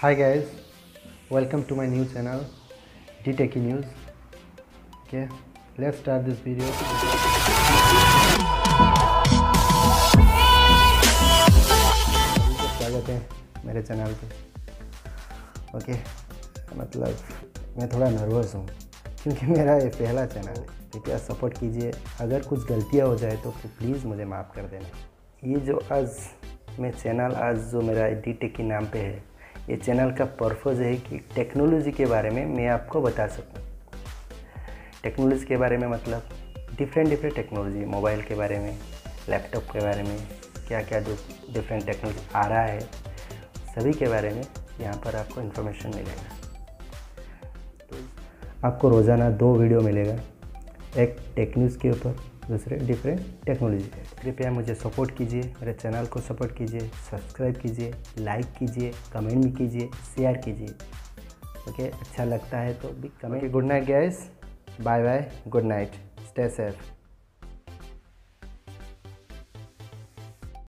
Hi guys, welcome to my new channel DTechie News. Okay, let's start this video. स्वागत है मेरे channel पे। Okay, मतलब मैं थोड़ा नर्वस हूँ क्योंकि मेरा ये पहला चैनल है। कृपया सपोर्ट कीजिए, अगर कुछ गलतियाँ हो जाए तो प्लीज़ मुझे माफ़ कर देना। ये जो आज जो मेरा DTechie नाम पे है, ये चैनल का पर्पज़ है कि टेक्नोलॉजी के बारे में मैं आपको बता सकूं। टेक्नोलॉजी के बारे में मतलब डिफरेंट टेक्नोलॉजी, मोबाइल के बारे में, लैपटॉप के बारे में, क्या क्या जो डिफरेंट टेक्नोलॉजी आ रहा है, सभी के बारे में यहाँ पर आपको इन्फॉर्मेशन मिलेगा। तो आपको रोज़ाना 2 वीडियो मिलेगा, एक टेक न्यूज़ के ऊपर, दूसरे डिफरेंट टेक्नोलॉजी। कृपया मुझे सपोर्ट कीजिए, मेरे चैनल को सपोर्ट कीजिए, सब्सक्राइब कीजिए, लाइक कीजिए, कमेंट भी कीजिए, शेयर कीजिए। ओके, अच्छा लगता है तो भी comment. Good night guys, bye bye, good night, stay safe.